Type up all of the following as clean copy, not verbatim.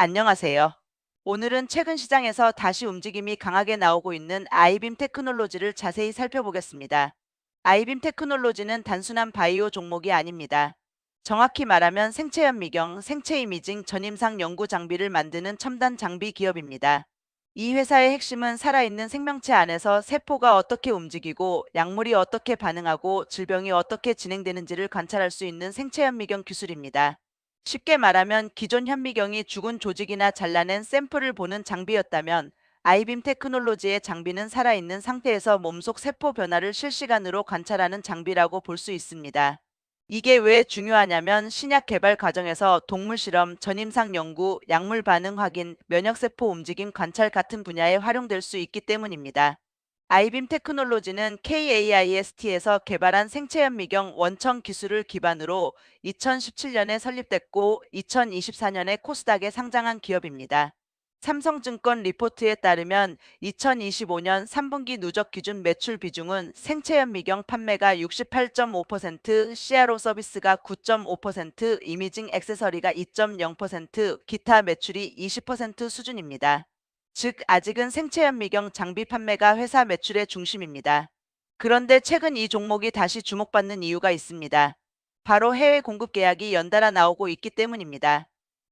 안녕하세요. 오늘은 최근 시장에서 다시 움직임이 강하게 나오고 있는 아이빔 테크놀로지를 자세히 살펴보겠습니다. 아이빔 테크놀로지는 단순한 바이오 종목이 아닙니다. 정확히 말하면 생체현 미경, 생체 이미징, 전임상 연구 장비를 만드는 첨단 장비 기업입니다. 이 회사의 핵심은 살아있는 생명체 안에서 세포가 어떻게 움직이고 약물이 어떻게 반응하고 질병이 어떻게 진행되는지를 관찰할 수 있는 생체현 미경 기술입니다. 쉽게 말하면 기존 현미경이 죽은 조직이나 잘라낸 샘플을 보는 장비였다면 아이빔 테크놀로지의 장비는 살아있는 상태에서 몸속 세포 변화를 실시간으로 관찰하는 장비라고 볼 수 있습니다. 이게 왜 중요하냐면 신약 개발 과정에서 동물 실험, 전임상 연구, 약물 반응 확인, 면역세포 움직임 관찰 같은 분야에 활용될 수 있기 때문입니다. 아이빔 테크놀로지는 KAIST에서 개발한 생체현미경 원천 기술을 기반으로 2017년에 설립됐고 2024년에 코스닥에 상장한 기업입니다. 삼성증권 리포트에 따르면 2025년 3분기 누적 기준 매출 비중은 생체현미경 판매가 68.5%, CRO 서비스가 9.5%, 이미징 액세서리가 2.0%, 기타 매출이 20% 수준입니다. 즉, 아직은 생체현미경 장비 판매가 회사 매출의 중심입니다. 그런데 최근 이 종목이 다시 주목받는 이유가 있습니다. 바로 해외 공급 계약이 연달아 나오고 있기 때문입니다.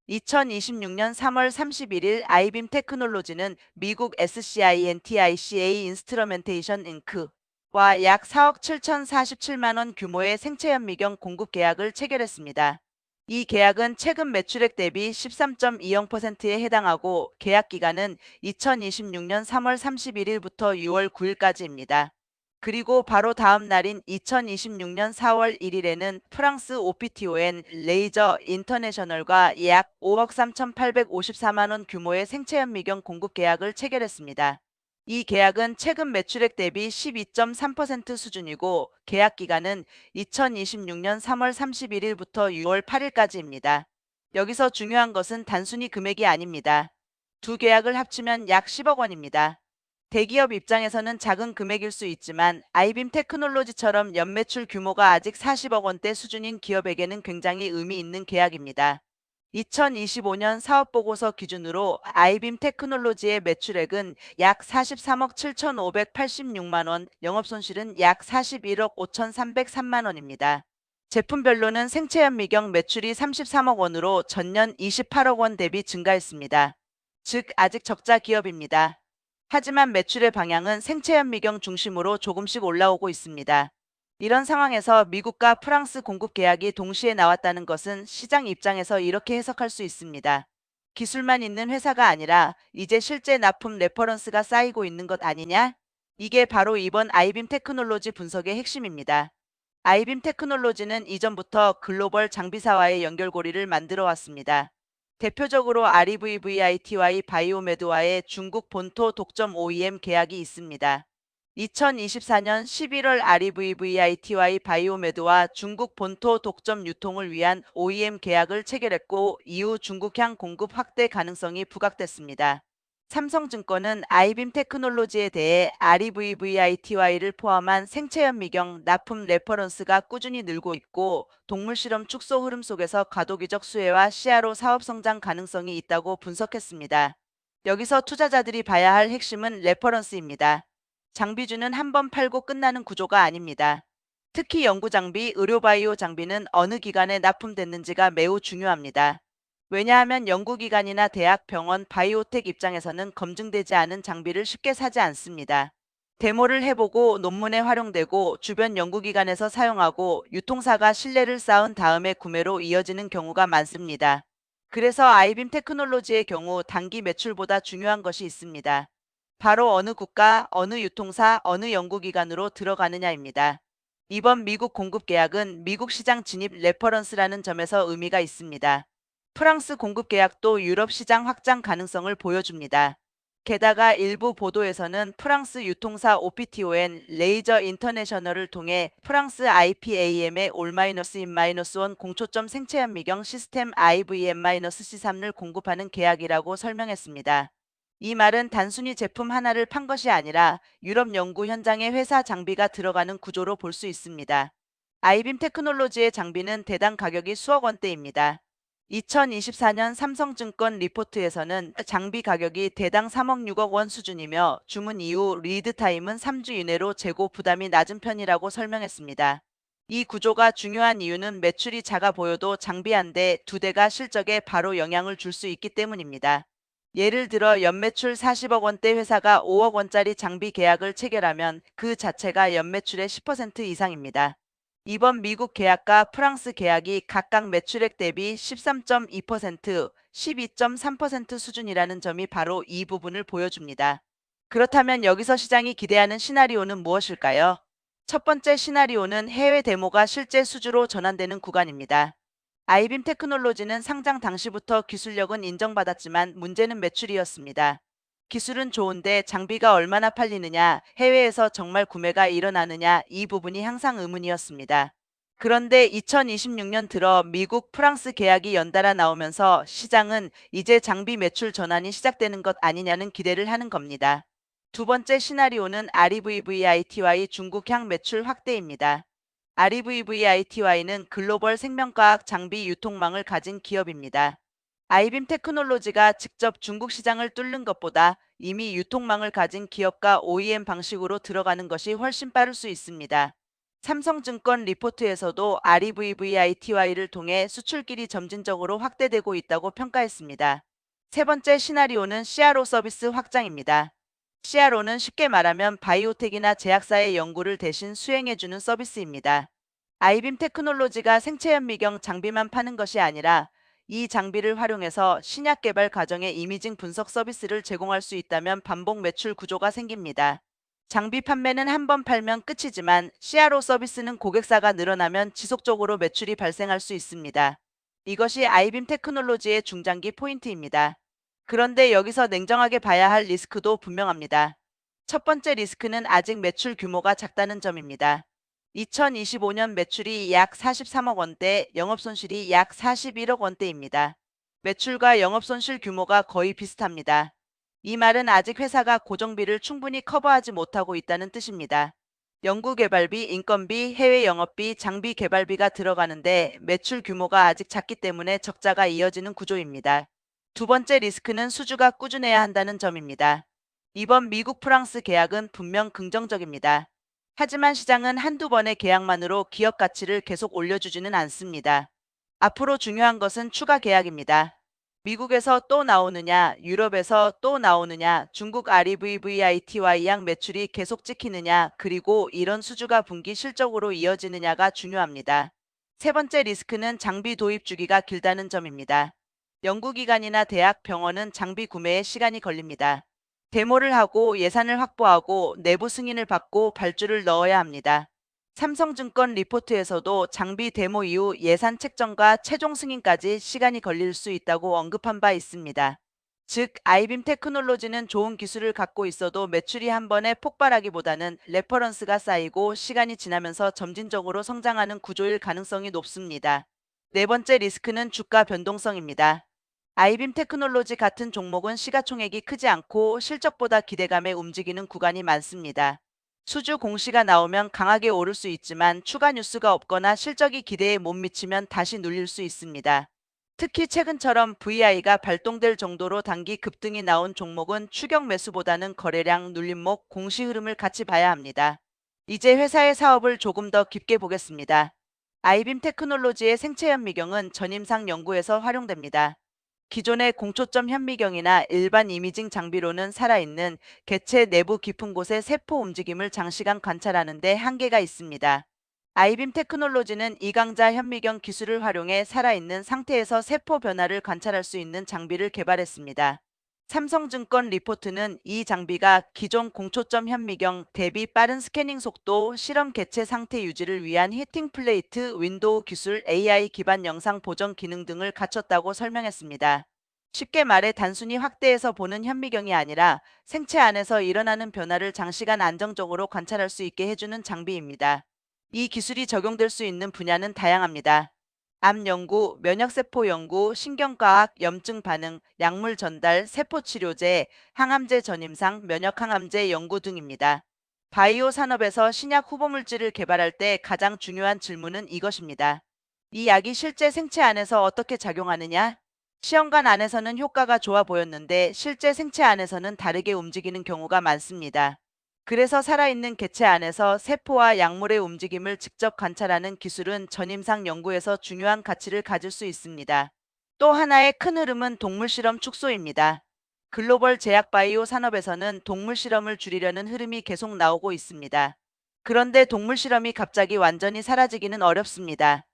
2026년 3월 31일 아이빔 테크놀로지는 미국 SCINTICA 인스트루멘테이션 잉크와 약 4억 7,047만 원 규모의 생체현미경 공급 계약을 체결했습니다. 이 계약은 최근 매출액 대비 13.20%에 해당하고 계약 기간은 2026년 3월 31일부터 6월 9일까지입니다. 그리고 바로 다음 날인 2026년 4월 1일에는 프랑스 OPTON 레이저 인터내셔널과 약 5억 3,854만 원 규모의 생체현미경 공급 계약을 체결했습니다. 이 계약은 최근 매출액 대비 12.3% 수준이고 계약 기간은 2026년 3월 31일부터 6월 8일까지입니다. 여기서 중요한 것은 단순히 금액이 아닙니다. 두 계약을 합치면 약 10억 원입니다. 대기업 입장에서는 작은 금액일 수 있지만 아이빔 테크놀로지처럼 연매출 규모가 아직 40억 원대 수준인 기업에게는 굉장히 의미 있는 계약입니다. 2025년 사업보고서 기준으로 아이빔 테크놀로지의 매출액은 약 43억 7,586만 원, 영업손실은 약 41억 5,303만 원입니다. 제품별로는 생체현미경 매출이 33억 원으로 전년 28억 원 대비 증가했습니다. 즉, 아직 적자 기업입니다. 하지만 매출의 방향은 생체현미경 중심으로 조금씩 올라오고 있습니다. 이런 상황에서 미국과 프랑스 공급 계약이 동시에 나왔다는 것은 시장 입장에서 이렇게 해석할 수 있습니다. 기술만 있는 회사가 아니라 이제 실제 납품 레퍼런스가 쌓이고 있는 것 아니냐? 이게 바로 이번 아이빔 테크놀로지 분석의 핵심입니다. 아이빔 테크놀로지는 이전부터 글로벌 장비사와의 연결고리를 만들어 왔습니다. 대표적으로 REVVITY 바이오메드와의 중국 본토 독점 OEM 계약이 있습니다. 2024년 11월 REVVITY 바이오메드와 중국 본토 독점 유통을 위한 OEM 계약을 체결했고 이후 중국향 공급 확대 가능성이 부각됐습니다. 삼성증권은 아이빔 테크놀로지에 대해 REVVITY를 포함한 생체현미경 납품 레퍼런스가 꾸준히 늘고 있고 동물 실험 축소 흐름 속에서 과도기적 수혜와 CRO 사업 성장 가능성이 있다고 분석했습니다. 여기서 투자자들이 봐야 할 핵심은 레퍼런스입니다. 장비주는 한 번 팔고 끝나는 구조가 아닙니다. 특히 연구장비, 의료바이오 장비는 어느 기관에 납품됐는지가 매우 중요합니다. 왜냐하면 연구기관이나 대학, 병원, 바이오텍 입장에서는 검증되지 않은 장비를 쉽게 사지 않습니다. 데모를 해보고 논문에 활용되고 주변 연구기관에서 사용하고 유통사가 신뢰를 쌓은 다음에 구매로 이어지는 경우가 많습니다. 그래서 아이빔 테크놀로지의 경우 단기 매출보다 중요한 것이 있습니다. 바로 어느 국가, 어느 유통사, 어느 연구기관으로 들어가느냐입니다. 이번 미국 공급 계약은 미국 시장 진입 레퍼런스라는 점에서 의미가 있습니다. 프랑스 공급 계약도 유럽 시장 확장 가능성을 보여줍니다. 게다가 일부 보도에서는 프랑스 유통사 OPTON 레이저 인터내셔널을 통해 프랑스 IPAM의 올-in-1 공초점 생체현미경 시스템 IVM-C3를 공급하는 계약이라고 설명했습니다. 이 말은 단순히 제품 하나를 판 것이 아니라 유럽 연구 현장에 회사 장비가 들어가는 구조로 볼 수 있습니다. 아이빔 테크놀로지의 장비는 대당 가격이 수억 원대입니다. 2024년 삼성증권 리포트에서는 장비 가격이 대당 3억 6억 원 수준이며 주문 이후 리드 타임은 3주 이내로 재고 부담이 낮은 편이라고 설명했습니다. 이 구조가 중요한 이유는 매출이 작아 보여도 장비 한 대, 두 대가 실적에 바로 영향을 줄 수 있기 때문입니다. 예를 들어 연매출 40억 원대 회사가 5억 원짜리 장비 계약을 체결하면 그 자체가 연매출의 10% 이상입니다. 이번 미국 계약과 프랑스 계약이 각각 매출액 대비 13.2%, 12.3% 수준이라는 점이 바로 이 부분을 보여줍니다. 그렇다면 여기서 시장이 기대하는 시나리오는 무엇일까요? 첫 번째 시나리오는 해외 데모가 실제 수주로 전환되는 구간입니다. 아이빔 테크놀로지는 상장 당시부터 기술력은 인정받았지만 문제는 매출이었습니다. 기술은 좋은데 장비가 얼마나 팔리느냐, 해외에서 정말 구매가 일어나느냐, 이 부분이 항상 의문이었습니다. 그런데 2026년 들어 미국, 프랑스 계약이 연달아 나오면서 시장은 이제 장비 매출 전환이 시작되는 것 아니냐는 기대를 하는 겁니다. 두 번째 시나리오는 REVVITY 중국향 매출 확대입니다. REVVITY는 글로벌 생명과학 장비 유통망을 가진 기업입니다. 아이빔 테크놀로지가 직접 중국 시장을 뚫는 것보다 이미 유통망을 가진 기업과 OEM 방식으로 들어가는 것이 훨씬 빠를 수 있습니다. 삼성증권 리포트에서도 REVVITY를 통해 수출길이 점진적으로 확대되고 있다고 평가했습니다. 세 번째 시나리오는 CRO 서비스 확장입니다. CRO는 쉽게 말하면 바이오텍이나 제약사의 연구를 대신 수행해주는 서비스입니다. 아이빔 테크놀로지가 생체현미경 장비만 파는 것이 아니라 이 장비를 활용해서 신약 개발 과정의 이미징 분석 서비스를 제공할 수 있다면 반복 매출 구조가 생깁니다. 장비 판매는 한 번 팔면 끝이지만 CRO 서비스는 고객사가 늘어나면 지속적으로 매출이 발생할 수 있습니다. 이것이 아이빔 테크놀로지의 중장기 포인트입니다. 그런데 여기서 냉정하게 봐야 할 리스크도 분명합니다. 첫 번째 리스크는 아직 매출 규모가 작다는 점입니다. 2025년 매출이 약 43억 원대, 영업손실이 약 41억 원대입니다. 매출과 영업손실 규모가 거의 비슷합니다. 이 말은 아직 회사가 고정비를 충분히 커버하지 못하고 있다는 뜻입니다. 연구개발비, 인건비, 해외 영업비, 장비 개발비가 들어가는데 매출 규모가 아직 작기 때문에 적자가 이어지는 구조입니다. 두 번째 리스크는 수주가 꾸준해야 한다는 점입니다. 이번 미국 프랑스 계약은 분명 긍정적입니다. 하지만 시장은 한두 번의 계약만으로 기업 가치를 계속 올려주지는 않습니다. 앞으로 중요한 것은 추가 계약입니다. 미국에서 또 나오느냐, 유럽에서 또 나오느냐, 중국 REVVITY 양 매출이 계속 찍히느냐, 그리고 이런 수주가 분기 실적으로 이어지느냐가 중요합니다. 세 번째 리스크는 장비 도입 주기가 길다는 점입니다. 연구기관이나 대학, 병원은 장비 구매에 시간이 걸립니다. 데모를 하고 예산을 확보하고 내부 승인을 받고 발주를 넣어야 합니다. 삼성증권 리포트에서도 장비 데모 이후 예산 책정과 최종 승인까지 시간이 걸릴 수 있다고 언급한 바 있습니다. 즉, 아이빔 테크놀로지는 좋은 기술을 갖고 있어도 매출이 한 번에 폭발하기보다는 레퍼런스가 쌓이고 시간이 지나면서 점진적으로 성장하는 구조일 가능성이 높습니다. 네 번째 리스크는 주가 변동성입니다. 아이빔 테크놀로지 같은 종목은 시가총액이 크지 않고 실적보다 기대감에 움직이는 구간이 많습니다. 수주 공시가 나오면 강하게 오를 수 있지만 추가 뉴스가 없거나 실적이 기대에 못 미치면 다시 눌릴 수 있습니다. 특히 최근처럼 VI가 발동될 정도로 단기 급등이 나온 종목은 추격 매수보다는 거래량, 눌림목, 공시 흐름을 같이 봐야 합니다. 이제 회사의 사업을 조금 더 깊게 보겠습니다. 아이빔 테크놀로지의 생체현미경은 전임상 연구에서 활용됩니다. 기존의 공초점 현미경이나 일반 이미징 장비로는 살아있는 개체 내부 깊은 곳의 세포 움직임을 장시간 관찰하는 데 한계가 있습니다. 아이빔 테크놀로지는 이강자 현미경 기술을 활용해 살아있는 상태에서 세포 변화를 관찰할 수 있는 장비를 개발했습니다. 삼성증권 리포트는 이 장비가 기존 공초점 현미경 대비 빠른 스캐닝 속도, 실험 개체 상태 유지를 위한 히팅 플레이트, 윈도우 기술, AI 기반 영상 보정 기능 등을 갖췄다고 설명했습니다. 쉽게 말해 단순히 확대해서 보는 현미경이 아니라 생체 안에서 일어나는 변화를 장시간 안정적으로 관찰할 수 있게 해주는 장비입니다. 이 기술이 적용될 수 있는 분야는 다양합니다. 암 연구, 면역세포 연구, 신경과학, 염증 반응, 약물 전달, 세포 치료제, 항암제 전임상, 면역항암제 연구 등입니다. 바이오 산업에서 신약 후보물질을 개발할 때 가장 중요한 질문은 이것입니다. 이 약이 실제 생체 안에서 어떻게 작용하느냐? 시험관 안에서는 효과가 좋아 보였는데 실제 생체 안에서는 다르게 움직이는 경우가 많습니다. 그래서 살아있는 개체 안에서 세포와 약물의 움직임을 직접 관찰하는 기술은 전임상 연구에서 중요한 가치를 가질 수 있습니다. 또 하나의 큰 흐름은 동물 실험 축소입니다. 글로벌 제약 바이오 산업에서는 동물 실험을 줄이려는 흐름이 계속 나오고 있습니다. 그런데 동물 실험이 갑자기 완전히 사라지기는 어렵습니다.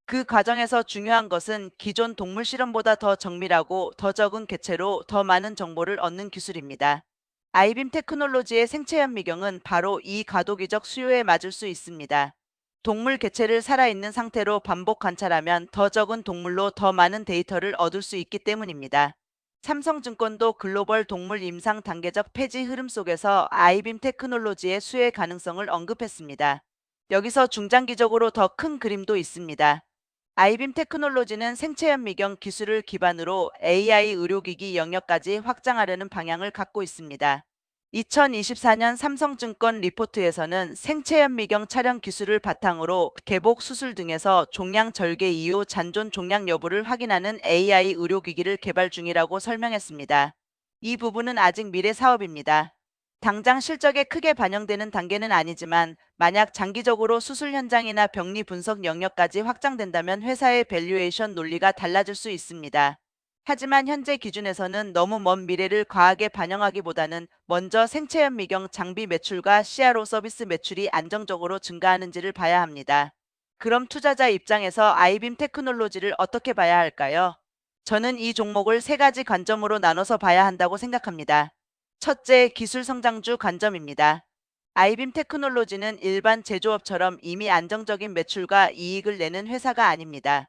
그 과정에서 중요한 것은 기존 동물 실험보다 더 정밀하고 더 적은 개체로 더 많은 정보를 얻는 기술입니다. 아이빔 테크놀로지의 생체 현미경은 바로 이 과도기적 수요에 맞을 수 있습니다. 동물 개체를 살아있는 상태로 반복 관찰하면 더 적은 동물로 더 많은 데이터를 얻을 수 있기 때문입니다. 삼성증권도 글로벌 동물 임상 단계적 폐지 흐름 속에서 아이빔 테크놀로지의 수혜 가능성을 언급했습니다. 여기서 중장기적으로 더 큰 그림도 있습니다. 아이빔 테크놀로지는 생체 현미경 기술을 기반으로 AI 의료기기 영역까지 확장하려는 방향을 갖고 있습니다. 2024년 삼성증권 리포트에서는 생체 현미경 촬영 기술을 바탕으로 개복 수술 등에서 종양 절개 이후 잔존 종양 여부를 확인하는 AI 의료기기를 개발 중이라고 설명했습니다. 이 부분은 아직 미래 사업입니다. 당장 실적에 크게 반영되는 단계는 아니지만 만약 장기적으로 수술 현장이나 병리 분석 영역까지 확장된다면 회사의 밸류에이션 논리가 달라질 수 있습니다. 하지만 현재 기준에서는 너무 먼 미래를 과하게 반영하기보다는 먼저 생체 현미경 장비 매출과 CRO 서비스 매출이 안정적으로 증가하는지를 봐야 합니다. 그럼 투자자 입장에서 아이빔 테크놀로지를 어떻게 봐야 할까요? 저는 이 종목을 세 가지 관점으로 나눠서 봐야 한다고 생각합니다. 첫째, 기술 성장주 관점입니다. 아이빔 테크놀로지는 일반 제조업처럼 이미 안정적인 매출과 이익을 내는 회사가 아닙니다.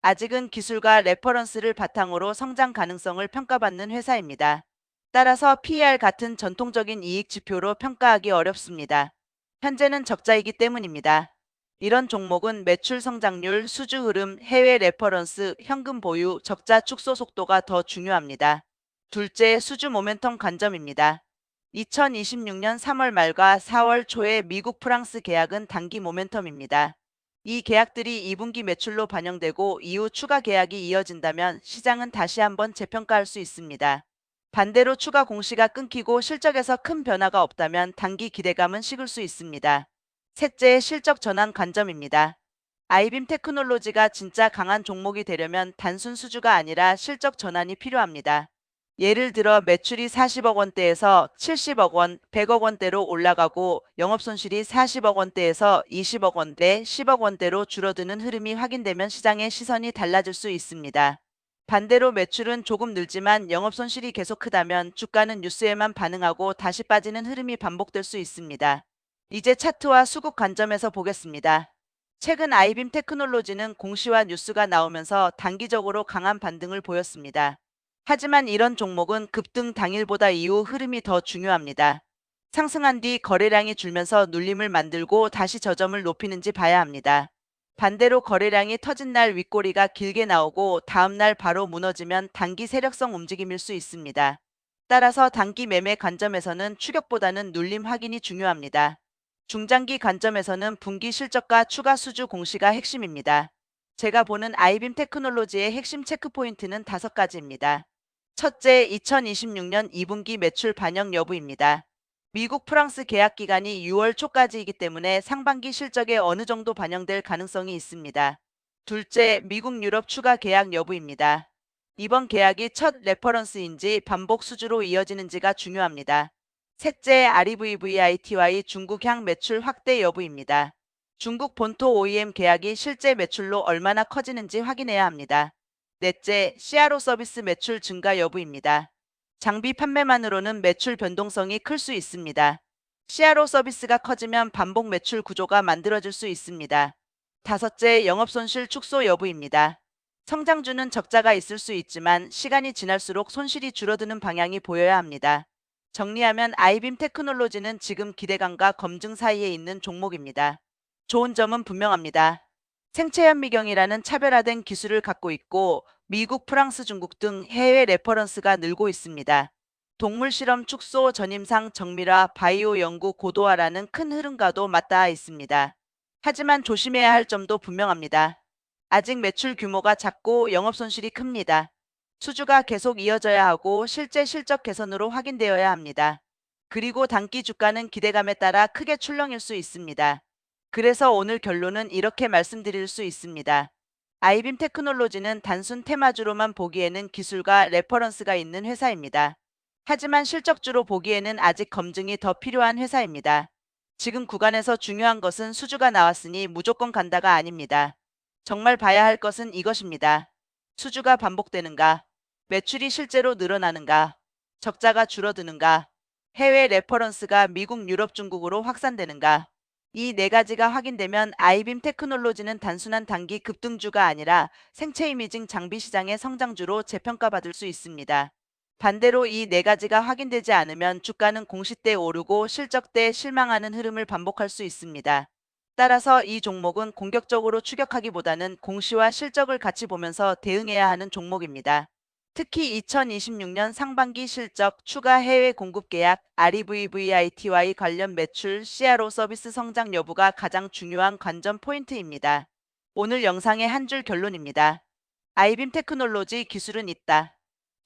아직은 기술과 레퍼런스를 바탕으로 성장 가능성을 평가받는 회사입니다. 따라서 PER 같은 전통적인 이익 지표로 평가하기 어렵습니다. 현재는 적자이기 때문입니다. 이런 종목은 매출 성장률, 수주 흐름, 해외 레퍼런스, 현금 보유, 적자 축소 속도가 더 중요합니다. 둘째, 수주 모멘텀 관점입니다. 2026년 3월 말과 4월 초에 미국 프랑스 계약은 단기 모멘텀입니다. 이 계약들이 2분기 매출로 반영되고 이후 추가 계약이 이어진다면 시장은 다시 한번 재평가할 수 있습니다. 반대로 추가 공시가 끊기고 실적에서 큰 변화가 없다면 단기 기대감은 식을 수 있습니다. 셋째, 실적 전환 관점입니다. 아이빔 테크놀로지가 진짜 강한 종목이 되려면 단순 수주가 아니라 실적 전환이 필요합니다. 예를 들어 매출이 40억 원대에서 70억 원, 100억 원대로 올라가고 영업손실이 40억 원대에서 20억 원대, 10억 원대로 줄어드는 흐름이 확인되면 시장의 시선이 달라질 수 있습니다. 반대로 매출은 조금 늘지만 영업손실이 계속 크다면 주가는 뉴스에만 반응하고 다시 빠지는 흐름이 반복될 수 있습니다. 이제 차트와 수급 관점에서 보겠습니다. 최근 아이빔 테크놀로지는 공시와 뉴스가 나오면서 단기적으로 강한 반등을 보였습니다. 하지만 이런 종목은 급등 당일보다 이후 흐름이 더 중요합니다. 상승한 뒤 거래량이 줄면서 눌림을 만들고 다시 저점을 높이는지 봐야 합니다. 반대로 거래량이 터진 날 윗꼬리가 길게 나오고 다음 날 바로 무너지면 단기 세력성 움직임일 수 있습니다. 따라서 단기 매매 관점에서는 추격보다는 눌림 확인이 중요합니다. 중장기 관점에서는 분기 실적과 추가 수주 공시가 핵심입니다. 제가 보는 아이빔 테크놀로지의 핵심 체크 포인트는 5가지입니다. 첫째, 2026년 2분기 매출 반영 여부입니다. 미국 프랑스 계약 기간이 6월 초까지이기 때문에 상반기 실적에 어느 정도 반영될 가능성이 있습니다. 둘째, 미국 유럽 추가 계약 여부입니다. 이번 계약이 첫 레퍼런스인지 반복 수주로 이어지는지가 중요합니다. 셋째, REVVITY 중국향 매출 확대 여부입니다. 중국 본토 OEM 계약이 실제 매출로 얼마나 커지는지 확인해야 합니다. 넷째, CRO 서비스 매출 증가 여부입니다. 장비 판매만으로는 매출 변동성이 클 수 있습니다. CRO 서비스가 커지면 반복 매출 구조가 만들어질 수 있습니다. 다섯째, 영업손실 축소 여부입니다. 성장주는 적자가 있을 수 있지만 시간이 지날수록 손실이 줄어드는 방향이 보여야 합니다. 정리하면 아이빔 테크놀로지는 지금 기대감과 검증 사이에 있는 종목입니다. 좋은 점은 분명합니다. 생체 현미경이라는 차별화된 기술을 갖고 있고 미국, 프랑스, 중국 등 해외 레퍼런스가 늘고 있습니다. 동물 실험 축소, 전임상 정밀화, 바이오 연구 고도화라는 큰 흐름과도 맞닿아 있습니다. 하지만 조심해야 할 점도 분명합니다. 아직 매출 규모가 작고 영업 손실이 큽니다. 수주가 계속 이어져야 하고 실제 실적 개선으로 확인되어야 합니다. 그리고 단기 주가는 기대감에 따라 크게 출렁일 수 있습니다. 그래서 오늘 결론은 이렇게 말씀드릴 수 있습니다. 아이빔 테크놀로지는 단순 테마주로만 보기에는 기술과 레퍼런스가 있는 회사입니다. 하지만 실적주로 보기에는 아직 검증이 더 필요한 회사입니다. 지금 구간에서 중요한 것은 수주가 나왔으니 무조건 간다가 아닙니다. 정말 봐야 할 것은 이것입니다. 수주가 반복되는가? 매출이 실제로 늘어나는가? 적자가 줄어드는가? 해외 레퍼런스가 미국, 유럽, 중국으로 확산되는가? 이 네 가지가 확인되면 아이빔 테크놀로지는 단순한 단기 급등주가 아니라 생체 이미징 장비 시장의 성장주로 재평가받을 수 있습니다. 반대로 이 네 가지가 확인되지 않으면 주가는 공시 때 오르고 실적 때 실망하는 흐름을 반복할 수 있습니다. 따라서 이 종목은 공격적으로 추격하기보다는 공시와 실적을 같이 보면서 대응해야 하는 종목입니다. 특히 2026년 상반기 실적, 추가 해외 공급 계약, REVVITY 관련 매출, CRO 서비스 성장 여부가 가장 중요한 관전 포인트입니다. 오늘 영상의 한 줄 결론입니다. 아이빔 테크놀로지 기술은 있다.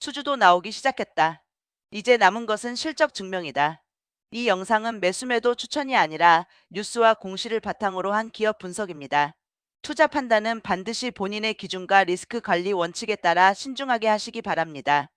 수주도 나오기 시작했다. 이제 남은 것은 실적 증명이다. 이 영상은 매수매도 추천이 아니라 뉴스와 공시를 바탕으로 한 기업 분석입니다. 투자 판단은 반드시 본인의 기준과 리스크 관리 원칙에 따라 신중하게 하시기 바랍니다.